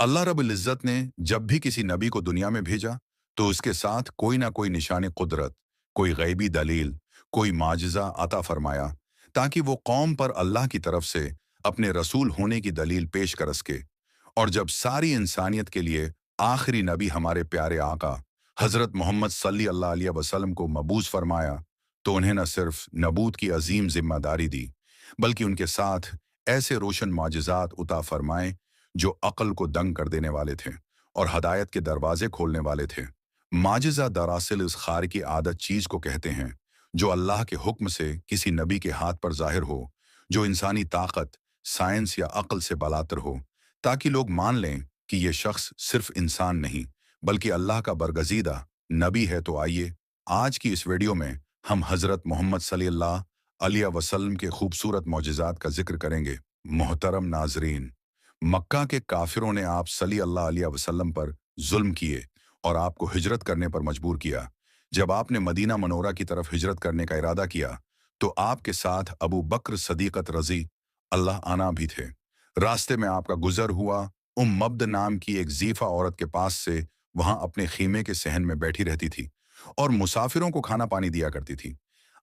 अल्लाह रब्बुल इज़्ज़त ने जब भी किसी नबी को दुनिया में भेजा, तो उसके साथ कोई ना कोई निशान कुदरत, कोई गैबी दलील, कोई माजिज़ा अता फरमाया, ताकि वो कौम पर अल्लाह की तरफ से अपने रसूल होने की दलील पेश कर सके। और जब सारी इंसानियत के लिए आखिरी नबी हमारे प्यारे आका हज़रत मोहम्मद सल्लल्लाहु अलैहि वसल्लम को मबूस फरमाया, तो उन्हें न सिर्फ नबूत की अजीम जिम्मेदारी दी, बल्कि उनके साथ ऐसे रोशन माजिज़ात उता फरमाए जो अक्ल को दंग कर देने वाले थे और हदायत के दरवाजे खोलने वाले थे। माजिज़ा दरअसल इस खार की आदत चीज़ को कहते हैं जो अल्लाह के हुक्म से किसी नबी के हाथ पर ज़ाहिर हो, जो इंसानी ताकत, साइंस या अक्ल से बलातर हो, ताकि लोग मान लें कि ये शख्स सिर्फ इंसान नहीं बल्कि अल्लाह का बरगजीदा नबी है। तो आइए आज की इस वीडियो में हम हज़रत मोहम्मद सल्लल्लाहु अलैहि वसल्लम के खूबसूरत मौजिज़ात का जिक्र करेंगे। मोहतरम नाजरीन, मक्का के काफिरों ने आप सल्लल्लाहु अलैहि वसल्लम पर जुल्म किए और आपको हिजरत करने पर मजबूर किया। जब आपने मदीना मनोरा की तरफ हिजरत करने का इरादा किया, तो आपके साथ अबू बकर सदीकत रजी अल्लाह आना भी थे। रास्ते में आपका गुजर हुआ मब्द नाम की एक जीफा औरत के पास से, वहां अपने खीमे के सहन में बैठी रहती थी और मुसाफिरों को खाना पानी दिया करती थी।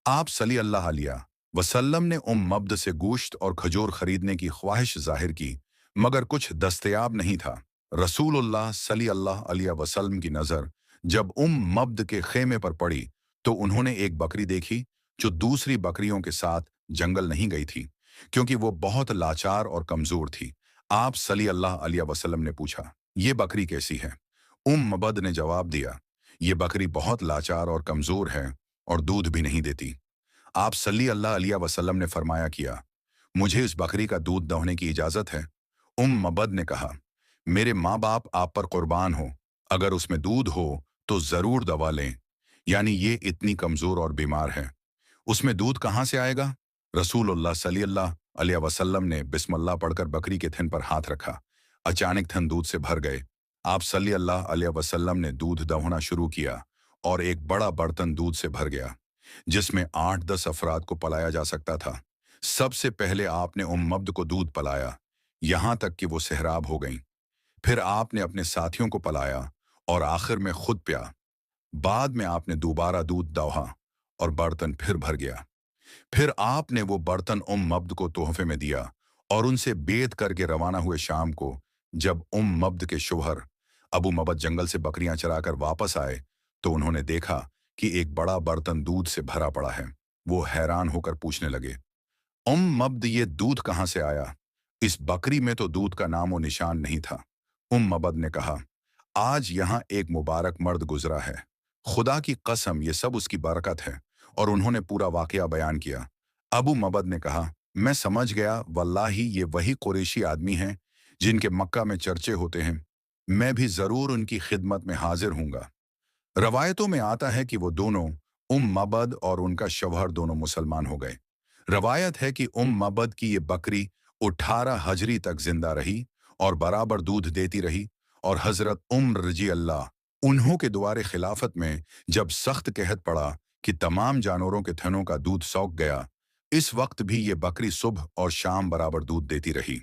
आप सल्लल्लाहु अलैहि वसल्लम ने मब्द से गोश्त और खजूर खरीदने की ख्वाहिश जाहिर की, मगर कुछ दस्तयाब नहीं था। रसूलुल्लाह सल्लल्लाहु अलैहि वसल्लम की नज़र जब मब्द के खेमे पर पड़ी, तो उन्होंने एक बकरी देखी जो दूसरी बकरियों के साथ जंगल नहीं गई थी, क्योंकि वो बहुत लाचार और कमजोर थी। आप सल्लल्लाहु अलैहि वसल्लम ने पूछा, ये बकरी कैसी है? मबद ने जवाब दिया, ये बकरी बहुत लाचार और कमजोर है और दूध भी नहीं देती। आप सल्लल्लाहु अलैहि वसल्लम ने फरमाया किया, मुझे इस बकरी का दूध दोहने की इजाजत है। मबद ने कहा, मेरे माँ बाप आप पर कुर्बान हो, अगर उसमें दूध हो तो जरूर दवा लें, यानी ये इतनी कमजोर और बीमार है, उसमें दूध कहाँ से आएगा? रसूलुल्लाह सल्लल्लाहु अलैहि वसल्लम ने बिस्मिल्लाह पढ़कर बकरी के थन पर हाथ रखा। अचानक थन दूध से भर गए। आप सल्लल्लाहु अलैहि वसल्लम ने दूध दहोना शुरू किया और एक बड़ा बर्तन दूध से भर गया, जिसमें 8-10 अफराद को पलाया जा सकता था। सबसे पहले आपने मब्द को दूध पलाया, यहां तक कि वो सहराब हो गईं। फिर आपने अपने साथियों को पलाया और आखिर में खुद पिया। बाद में आपने दोबारा दूध दोहा और बर्तन फिर भर गया। फिर आपने वो बर्तन मब्द को तोहफे में दिया और उनसे बेद करके रवाना हुए शाम को। जब मब्द के शोहर अबू मबद जंगल से बकरियां चराकर वापस आए, तो उन्होंने देखा कि एक बड़ा बर्तन दूध से भरा पड़ा है। वो हैरान होकर पूछने लगे, मब्द, ये दूध कहाँ से आया? इस बकरी में तो दूध का नामो निशान नहीं था। मबद ने कहा, आज यहाँ एक मुबारक मर्द गुजरा है, खुदा की कसम ये सब उसकी बरकत है। और उन्होंने पूरा वाकया बयान किया। अबू मबद ने कहा, मैं समझ गया, वल्लाही ये वही कुरैशी आदमी हैं जिनके मक्का में चर्चे होते हैं। मैं भी जरूर उनकी खिदमत में हाजिर हूंगा। रवायतों में आता है कि वो दोनों, मबद और उनका शौहर, दोनों मुसलमान हो गए। रवायत है कि मबद की ये बकरी 18 हजरी तक जिंदा रही और बराबर दूध देती रही, और हजरत उम्र रजी अल्लाह उन्हों के दुआरे खिलाफत में जब सख्त कहत पड़ा कि तमाम जानवरों के थनों का दूध सौख गया, इस वक्त भी ये बकरी सुबह और शाम बराबर दूध देती रही।